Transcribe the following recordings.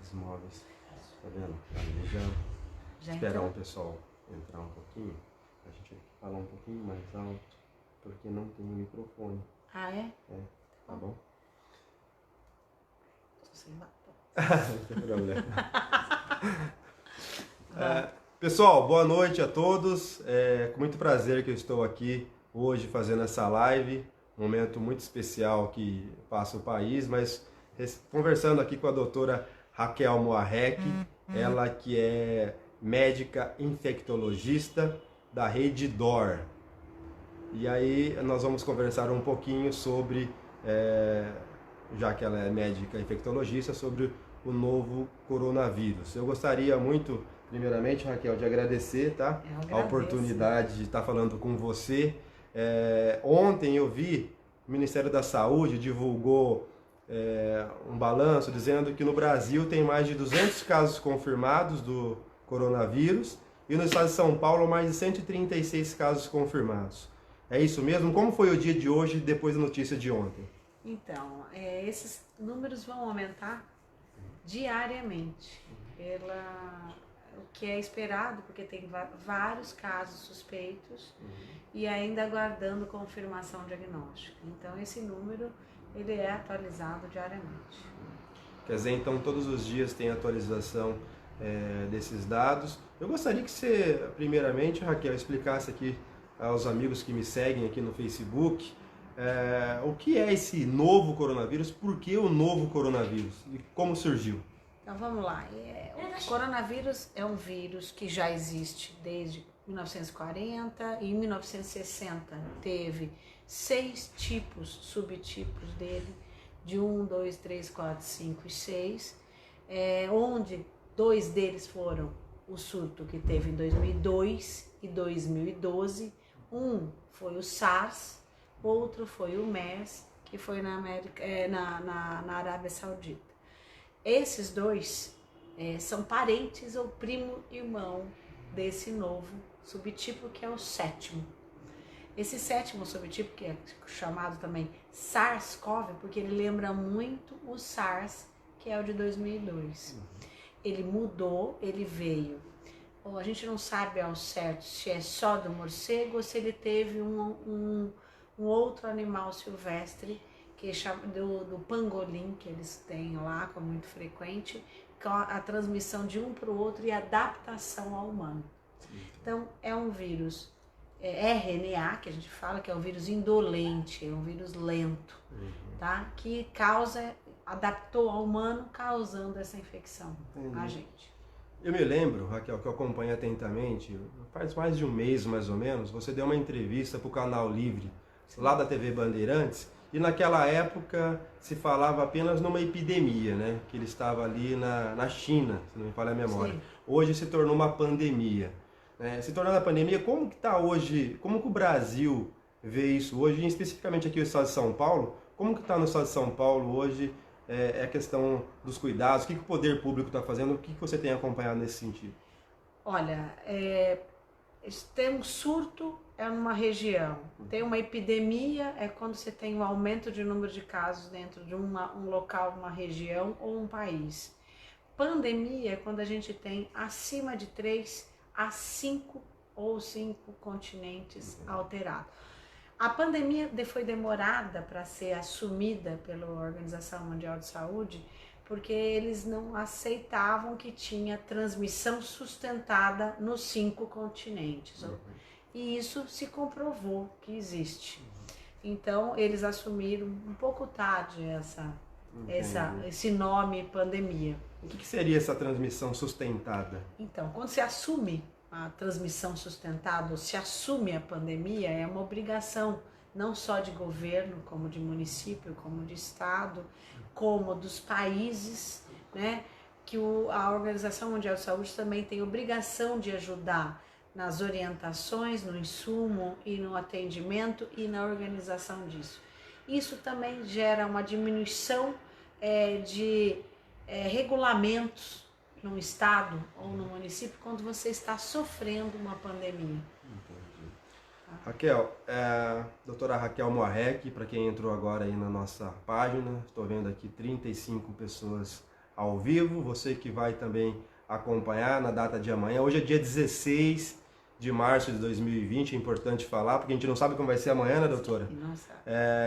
pacientes móveis. Tá vendo? Aí já esperar entrou? o pessoal entrar um pouquinho. A gente tem que falar um pouquinho mais alto, porque não tem microfone. Ah, é? É, tá bom? Tô sem batom. Não tem problema. Pessoal, boa noite a todos. É com muito prazer que eu estou aqui hoje fazendo essa live. Um momento muito especial que passa o país, mas conversando aqui com a doutora Raquel Moarec, ela que é médica infectologista da Rede DOR. E aí nós vamos conversar um pouquinho sobre, já que ela é médica infectologista, sobre o novo coronavírus. Eu gostaria muito, primeiramente, Raquel, de agradecer, tá? Eu agradeço. A oportunidade de estar falando com você. Ontem eu vi o Ministério da Saúde divulgou um balanço dizendo que no Brasil tem mais de 200 casos confirmados do coronavírus e no estado de São Paulo mais de 136 casos confirmados. É isso mesmo? Como foi o dia de hoje depois da notícia de ontem? Então, esses números vão aumentar diariamente, o que é esperado, porque tem vários casos suspeitos e ainda aguardando confirmação diagnóstica. Então, esse número ele é atualizado diariamente. Quer dizer, então, todos os dias tem atualização desses dados. Eu gostaria que você, primeiramente, Raquel, explicasse aqui aos amigos que me seguem aqui no Facebook o que é esse novo coronavírus, por que o novo coronavírus e como surgiu? Então vamos lá, o coronavírus é um vírus que já existe desde 1940 e em 1960 teve 6 subtipos dele, de 1, 2, 3, 4, 5 e 6, onde 2 deles foram o surto que teve em 2002 e 2012, um foi o SARS, outro foi o MERS, que foi na Arábia Saudita. Esses 2 são parentes ou primo irmão desse novo subtipo, que é o 7º. Esse 7º subtipo, que é chamado também SARS-CoV, porque ele lembra muito o SARS, que é o de 2002. Ele mudou, ele veio. A gente não sabe ao certo se é só do morcego ou se ele teve um outro animal silvestre, que é do pangolim, que eles têm lá, como muito frequente, com a transmissão de um para o outro e adaptação ao humano. Então, é um vírus RNA, que a gente fala que é um vírus indolente, é um vírus lento, tá? Que adaptou ao humano, causando essa infecção a gente. Eu me lembro, Raquel, que eu acompanho atentamente, faz mais de um mês mais ou menos, você deu uma entrevista para o Canal Livre, lá da TV Bandeirantes, e naquela época se falava apenas numa epidemia, né? Que ele estava ali na China, se não me falha a memória. Sim. Hoje se tornou uma pandemia. Se tornando a pandemia, como que está hoje, como que o Brasil vê isso hoje, e especificamente aqui no estado de São Paulo, como que está no estado de São Paulo hoje a questão dos cuidados, o que o poder público está fazendo, o que você tem acompanhado nesse sentido? Olha, tem um surto numa região, tem uma epidemia quando você tem um aumento de número de casos dentro de um local, uma região ou um país. Pandemia é quando a gente tem acima de 3 a 5 ou 5 continentes alterados. A pandemia foi demorada para ser assumida pela Organização Mundial de Saúde, porque eles não aceitavam que tinha transmissão sustentada nos 5 continentes. E isso se comprovou que existe. Então, eles assumiram um pouco tarde esse nome pandemia. O que seria essa transmissão sustentada? Então, quando se assume a transmissão sustentada, ou se assume a pandemia, é uma obrigação não só de governo, como de município, como de estado, como dos países, né? Que a Organização Mundial de Saúde também tem obrigação de ajudar nas orientações, no insumo e no atendimento e na organização disso. Isso também gera uma diminuição de regulamentos no estado ou no município quando você está sofrendo uma pandemia. Entendi. Raquel, doutora Raquel Moarec, para quem entrou agora aí na nossa página, estou vendo aqui 35 pessoas ao vivo, você que vai também acompanhar na data de amanhã. Hoje é dia 16 de março de 2020, é importante falar, porque a gente não sabe como vai ser amanhã, né, doutora? Não sabe.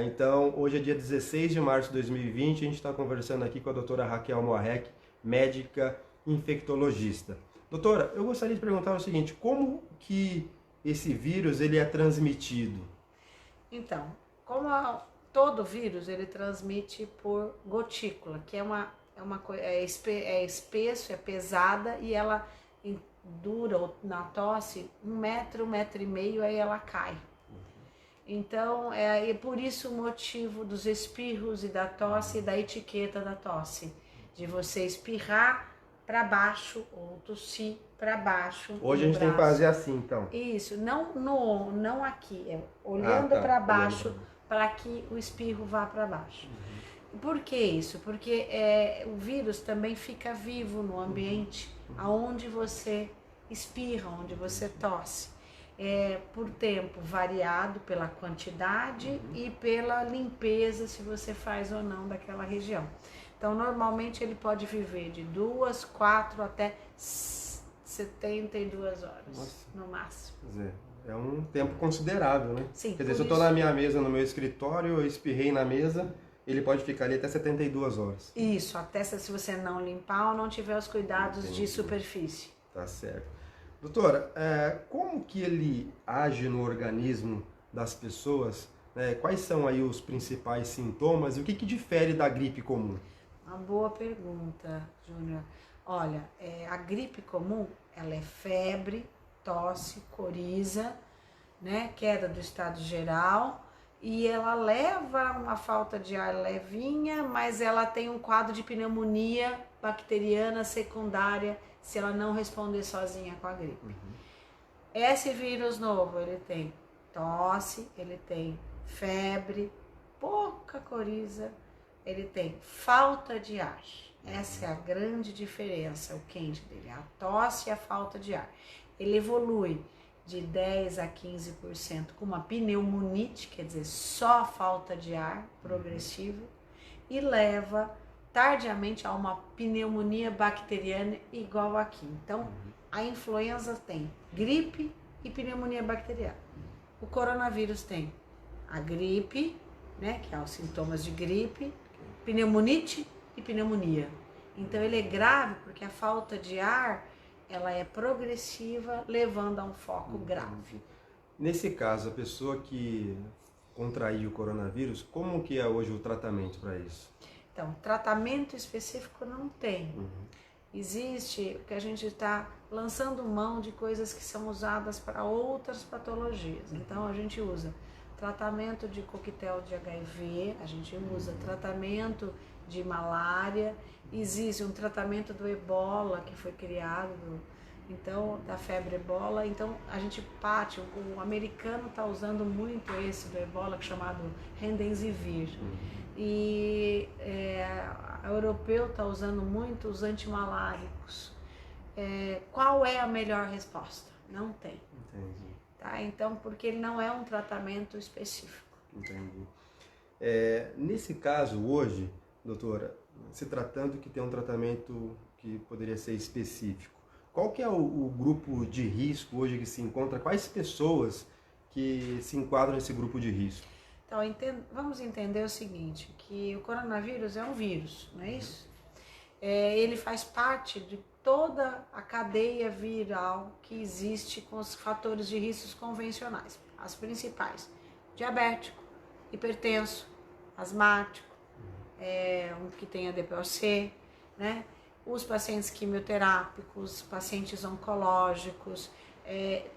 Então, hoje é dia 16 de março de 2020, a gente está conversando aqui com a doutora Raquel Moarec, médica infectologista. Doutora, eu gostaria de perguntar o seguinte, como que esse vírus ele é transmitido? Então, todo vírus, ele transmite por gotícula, que é espesso, é pesada e ela dura na tosse 1 metro, 1,5 metro, aí ela cai. Então, é por isso o motivo dos espirros e da tosse e da etiqueta da tosse, de você espirrar para baixo ou tossir para baixo. Hoje a gente tem que fazer assim, então. Isso, não aqui, olhando para baixo para que o espirro vá para baixo. Por que isso? Porque o vírus também fica vivo no ambiente aonde você espirra, onde você tosse. Por tempo variado pela quantidade e pela limpeza, se você faz ou não daquela região. Então, normalmente ele pode viver de 2, 4 até 72 horas, nossa, no máximo. Quer dizer, é um tempo considerável, né? Sim. Quer dizer, se eu estou na minha mesa, no meu escritório, eu espirrei na mesa, ele pode ficar ali até 72 horas. Isso, até se você não limpar ou não tiver os cuidados de superfície. Tá certo. Doutora, como que ele age no organismo das pessoas? Quais são aí os principais sintomas e o que difere da gripe comum? Uma boa pergunta, Júnior. Olha, a gripe comum, ela é febre, tosse, coriza, né, queda do estado geral, e ela leva uma falta de ar levinha, mas ela tem um quadro de pneumonia bacteriana secundária se ela não responder sozinha com a gripe. Esse vírus novo, ele tem tosse, ele tem febre, pouca coriza, ele tem falta de ar. Essa é a grande diferença, o quente dele, a tosse e a falta de ar. Ele evolui de 10 a 15% com uma pneumonite, quer dizer, só falta de ar progressivo, e leva tardiamente a uma pneumonia bacteriana igual aqui. Então, a influenza tem gripe e pneumonia bacteriana. O coronavírus tem a gripe, né, que é os sintomas de gripe, pneumonite e pneumonia. Então ele é grave porque a falta de ar, ela é progressiva, levando a um foco grave. Nesse caso, a pessoa que contraiu o coronavírus, como que é hoje o tratamento para isso? Então, tratamento específico não tem. Existe que a gente está lançando mão de coisas que são usadas para outras patologias. Então a gente usa tratamento de coquetel de HIV, a gente usa tratamento de malária, existe um tratamento do ebola que foi criado, então da febre ebola, então a gente parte, o americano está usando muito esse do ebola, que é chamado Remdesivir, e o europeu está usando muito os antimaláricos. Qual é a melhor resposta? Não tem. Entendi. Tá? Então, porque ele não é um tratamento específico. Entendi. Nesse caso, hoje, doutora, se tratando que tem um tratamento que poderia ser específico, qual que é o grupo de risco hoje que se encontra? Quais pessoas que se enquadram nesse grupo de risco? Então, vamos entender o seguinte, que o coronavírus é um vírus, não é isso? Ele faz parte de toda a cadeia viral que existe com os fatores de riscos convencionais. As principais: diabético, hipertenso, asmático, um que tenha DPOC, né? Os pacientes quimioterápicos, pacientes oncológicos,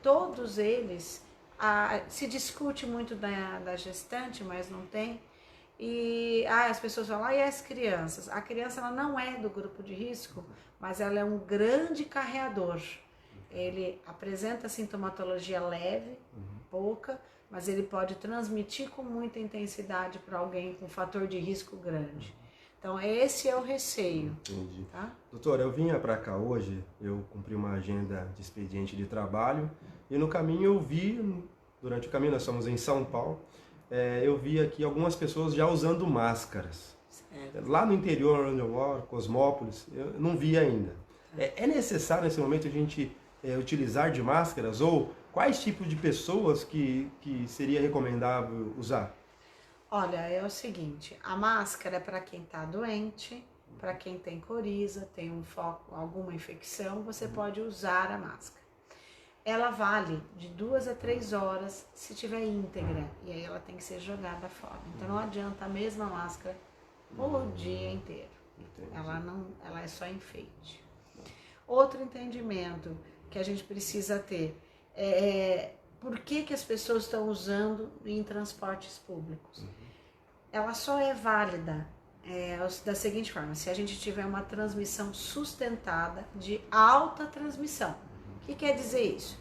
todos eles, se discute muito da gestante, mas não tem. E as pessoas falam, e as crianças? A criança ela não é do grupo de risco, mas ela é um grande carreador. Ele apresenta sintomatologia leve, pouca, mas ele pode transmitir com muita intensidade para alguém com fator de risco grande. Então esse é o receio. Entendi. Tá? Doutora, eu vinha para cá hoje, eu cumpri uma agenda de expediente de trabalho e no caminho eu vi, durante o caminho nós estamos em São Paulo, eu vi aqui algumas pessoas já usando máscaras. Lá no interior onde eu moro, Cosmópolis, eu não vi ainda. É necessário nesse momento a gente utilizar de máscaras ou quais tipos de pessoas que seria recomendável usar? Olha, é o seguinte, a máscara é para quem está doente, para quem tem coriza, tem um foco, alguma infecção, você pode usar a máscara. Ela vale de 2 a 3 horas se tiver íntegra, e aí ela tem que ser jogada fora. Então não adianta a mesma máscara o dia inteiro. Ela é só enfeite. Outro entendimento que a gente precisa ter por que as pessoas estão usando em transportes públicos. Ela só é válida da seguinte forma: se a gente tiver uma transmissão sustentada de alta transmissão. O que quer dizer isso?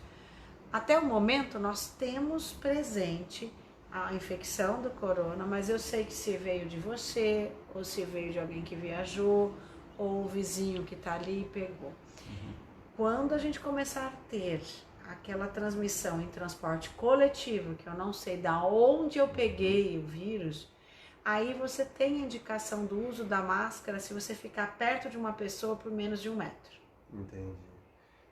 Até o momento nós temos presente a infecção do corona, mas eu sei que se veio de você, ou se veio de alguém que viajou, ou o vizinho que está ali e pegou. Quando a gente começar a ter aquela transmissão em transporte coletivo, que eu não sei da onde eu peguei o vírus, aí você tem a indicação do uso da máscara se você ficar perto de uma pessoa por menos de 1 metro. Entendi.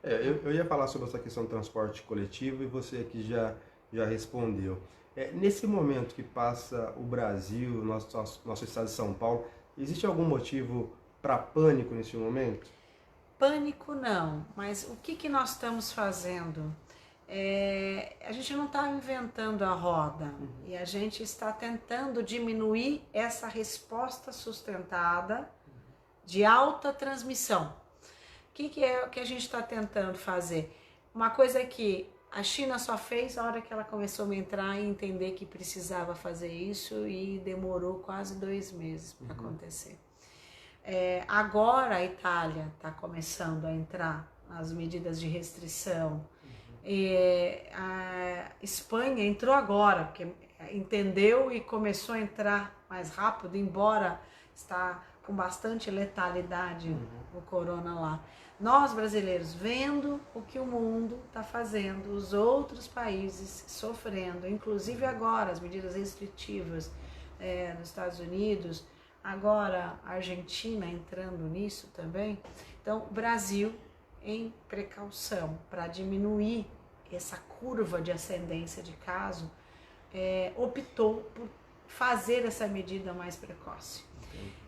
Eu ia falar sobre essa questão do transporte coletivo e você aqui já respondeu. Nesse momento que passa o Brasil, nosso estado de São Paulo, existe algum motivo para pânico nesse momento? Pânico não, mas o que nós estamos fazendo? A gente não está inventando a roda e a gente está tentando diminuir essa resposta sustentada de alta transmissão. O que é o que a gente está tentando fazer? Uma coisa que a China só fez a hora que ela começou a entrar e entender que precisava fazer isso e demorou quase 2 meses para acontecer. Agora a Itália está começando a entrar nas medidas de restrição. A Espanha entrou agora, porque entendeu e começou a entrar mais rápido, embora está com bastante letalidade o corona lá. Nós brasileiros vendo o que o mundo está fazendo, os outros países sofrendo, inclusive agora as medidas restritivas nos Estados Unidos, agora a Argentina entrando nisso também. Então, o Brasil, em precaução para diminuir essa curva de ascendência de caso, optou por fazer essa medida mais precoce.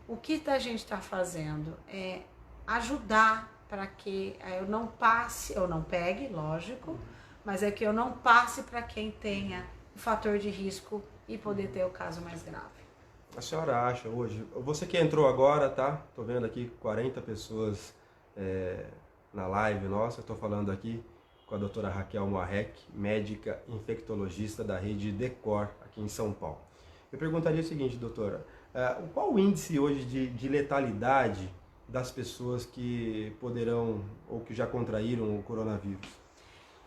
O que a gente está fazendo é ajudar para que eu não passe, eu não pegue, lógico, mas é que eu não passe para quem tenha o fator de risco e poder ter o caso mais grave. A senhora acha hoje, você que entrou agora, tá? Tô vendo aqui 40 pessoas na live nossa, estou falando aqui com a doutora Raquel Moarec, médica infectologista da rede Decor, aqui em São Paulo. Eu perguntaria o seguinte, doutora, qual o índice hoje de letalidade das pessoas que poderão ou que já contraíram o coronavírus?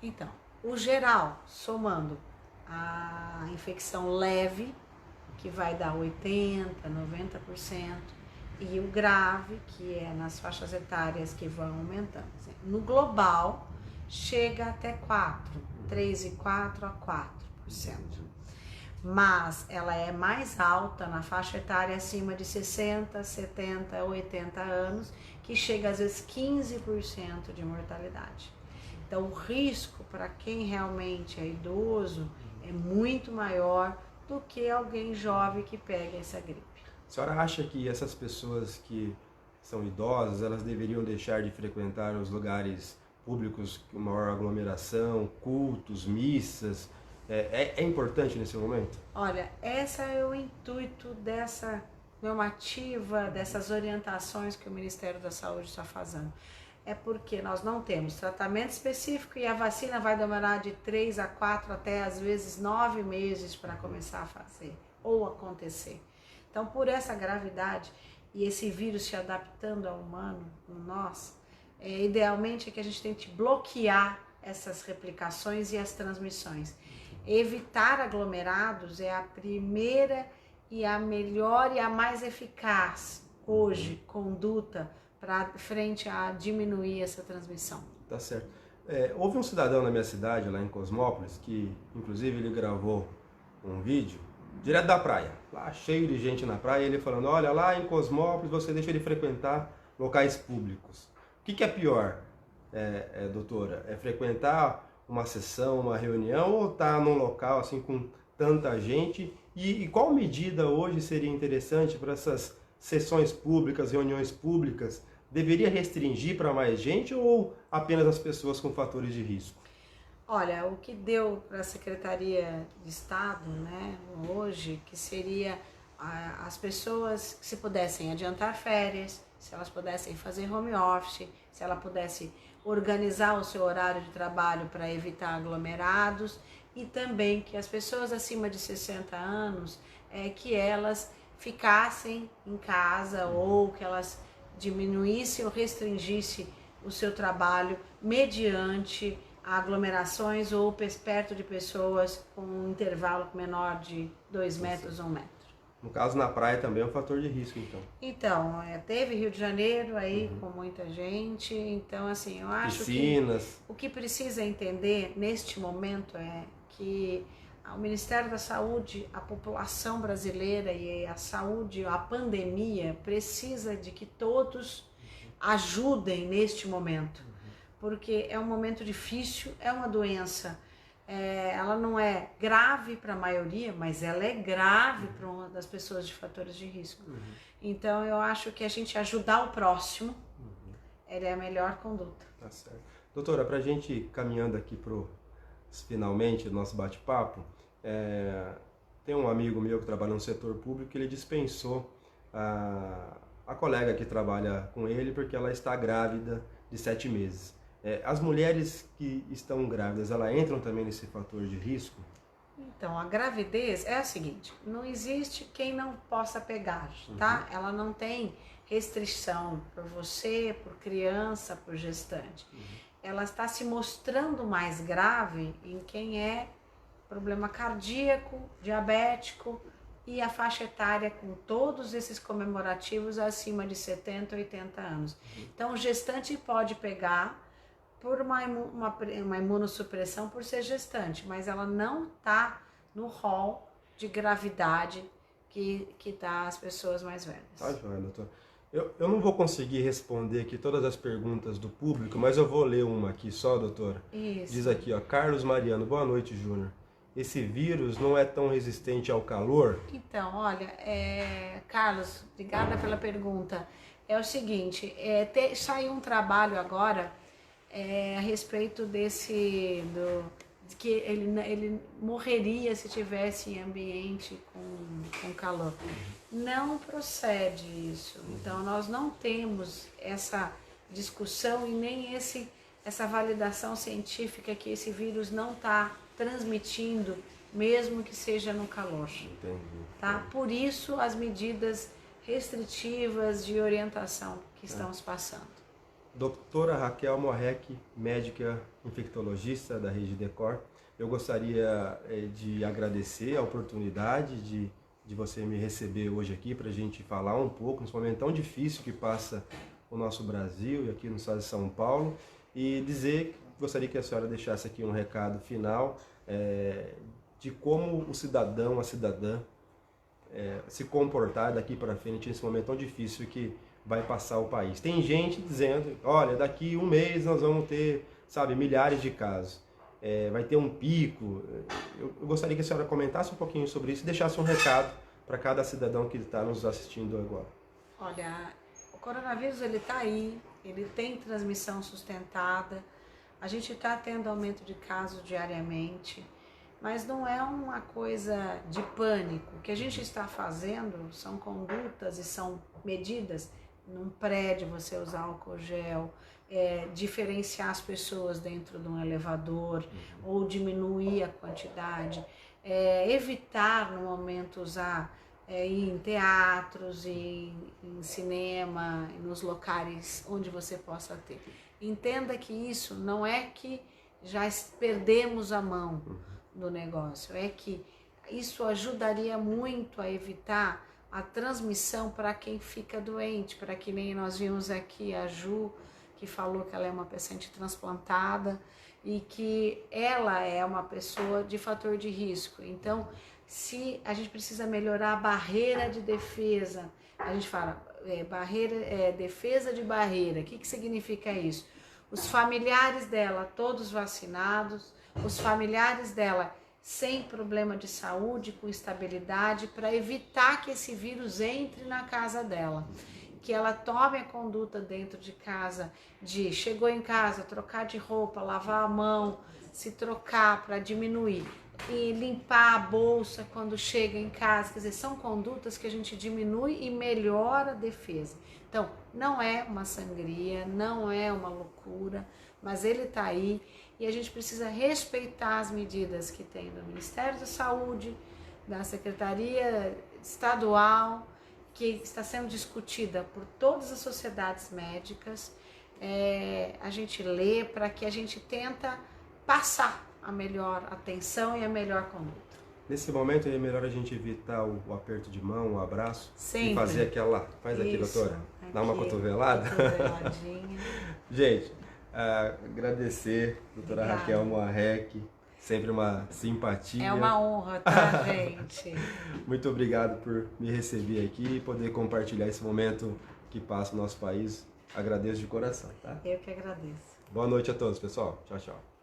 Então, o geral, somando a infecção leve, que vai dar 80%, 90%, e o grave, que é nas faixas etárias que vão aumentando. No global, chega até 3,4% a 4%. Mas ela é mais alta na faixa etária acima de 60, 70, 80 anos, que chega às vezes 15% de mortalidade. Então o risco para quem realmente é idoso é muito maior do que alguém jovem que pega essa gripe. A senhora acha que essas pessoas que são idosas, elas deveriam deixar de frequentar os lugares públicos com maior aglomeração, cultos, missas? É importante nesse momento? Olha, esse é o intuito dessa normativa, dessas orientações que o Ministério da Saúde está fazendo. É porque nós não temos tratamento específico e a vacina vai demorar de 3 a 4 até às vezes 9 meses para começar a fazer ou acontecer. Então, por essa gravidade e esse vírus se adaptando ao humano, nós, idealmente é que a gente tente bloquear essas replicações e as transmissões. Evitar aglomerados é a primeira e a melhor e a mais eficaz hoje conduta frente a diminuir essa transmissão. Tá certo. Houve um cidadão na minha cidade, lá em Cosmópolis, que inclusive ele gravou um vídeo direto da praia, lá cheio de gente na praia, ele falando, olha, lá em Cosmópolis você deixa de frequentar locais públicos. O que é pior, doutora? É frequentar uma sessão, uma reunião, ou estar num local assim com tanta gente? E qual medida hoje seria interessante para essas sessões públicas, reuniões públicas? Deveria restringir para mais gente ou apenas as pessoas com fatores de risco? Olha, o que deu para a Secretaria de Estado, né, hoje, que seria as pessoas que se pudessem adiantar férias, se elas pudessem fazer home office, se ela pudesse organizar o seu horário de trabalho para evitar aglomerados, e também que as pessoas acima de 60 anos, que elas ficassem em casa ou que elas diminuíssem ou restringissem o seu trabalho mediante aglomerações ou perto de pessoas com um intervalo menor de 2 metros ou 1 metro. No caso, na praia também é um fator de risco, então. Então, teve Rio de Janeiro aí com muita gente, então assim, eu acho Piscinas. que o que precisa entender neste momento é que o Ministério da Saúde, a população brasileira e a saúde, a pandemia, precisa de que todos ajudem neste momento, porque é um momento difícil, é uma doença, ela não é grave para a maioria, mas ela é grave para uma das pessoas de fatores de risco. Então eu acho que a gente ajudar o próximo é a melhor conduta. Tá certo. Doutora, para a gente ir caminhando aqui finalmente do nosso bate-papo, tem um amigo meu que trabalha no setor público que ele dispensou a colega que trabalha com ele porque ela está grávida de 7 meses. As mulheres que estão grávidas, elas entram também nesse fator de risco? Então, a gravidez é a seguinte, não existe quem não possa pegar, tá? Ela não tem restrição por você, por criança, por gestante. Ela está se mostrando mais grave em quem é problema cardíaco, diabético e a faixa etária com todos esses comemorativos acima de 70, 80 anos. Então, o gestante pode pegar por uma imunossupressão por ser gestante, mas ela não está no rol de gravidade que tá as pessoas mais velhas. Tá joia, doutor. Eu não vou conseguir responder aqui todas as perguntas do público, mas eu vou ler uma aqui só, doutora. Isso. Diz aqui, ó, Carlos Mariano, boa noite, Júnior. Esse vírus não é tão resistente ao calor? Então, olha, Carlos, obrigada pela pergunta. É o seguinte, saiu um trabalho agora a respeito de que ele morreria se tivesse em ambiente com calor. Não procede isso. Então, nós não temos essa discussão e nem essa validação científica que esse vírus não está transmitindo, mesmo que seja no calor. Entendi. Tá? Por isso, as medidas restritivas de orientação que estamos passando. Doutora Raquel Morrec, médica infectologista da Rede Decor, eu gostaria de agradecer a oportunidade de você me receber hoje aqui para a gente falar um pouco nesse momento tão difícil que passa o nosso Brasil e aqui no estado de São Paulo, e gostaria que a senhora deixasse aqui um recado final de como o cidadão, a cidadã se comportar daqui para frente nesse momento tão difícil que vai passar o país. Tem gente dizendo, olha, daqui 1 mês nós vamos ter, milhares de casos. Vai ter um pico. Eu gostaria que a senhora comentasse um pouquinho sobre isso e deixasse um recado para cada cidadão que está nos assistindo agora. Olha, o coronavírus ele está aí, ele tem transmissão sustentada, a gente está tendo aumento de casos diariamente, mas não é uma coisa de pânico. O que a gente está fazendo são condutas e são medidas. Num prédio você usar álcool gel, diferenciar as pessoas dentro de um elevador ou diminuir a quantidade, evitar no momento usar ir em teatros, em cinema, nos locais onde você possa ter. Entenda que isso não é que já perdemos a mão do negócio, é que isso ajudaria muito a evitar a transmissão para quem fica doente, para que nem nós vimos aqui a Ju, que falou que ela é uma paciente transplantada e que ela é uma pessoa de fator de risco. Então, se a gente precisa melhorar a barreira de defesa. A gente fala defesa de barreira. O que significa isso? Os familiares dela todos vacinados, os familiares dela sem problema de saúde, com estabilidade, para evitar que esse vírus entre na casa dela. Que ela tome a conduta dentro de casa, de chegou em casa, trocar de roupa, lavar a mão, se trocar para diminuir. E limpar a bolsa quando chega em casa, quer dizer, são condutas que a gente diminui e melhora a defesa. Então, não é uma sangria, não é uma loucura, mas ele está aí e a gente precisa respeitar as medidas que tem do Ministério da Saúde, da Secretaria Estadual, que está sendo discutida por todas as sociedades médicas. A gente lê para que a gente tenta passar a melhor atenção e a melhor conduta. Nesse momento é melhor a gente evitar o aperto de mão, o abraço. Sempre. E fazer aquela... Faz aqui, doutora. Dá uma cotovelada. Cotoveladinha. Gente, agradecer, doutora Obrigada. Raquel Moarec. Sempre uma simpatia. É uma honra, tá, gente? Muito obrigado por me receber aqui e poder compartilhar esse momento que passa no nosso país. Agradeço de coração, tá? Eu que agradeço. Boa noite a todos, pessoal. Tchau, tchau.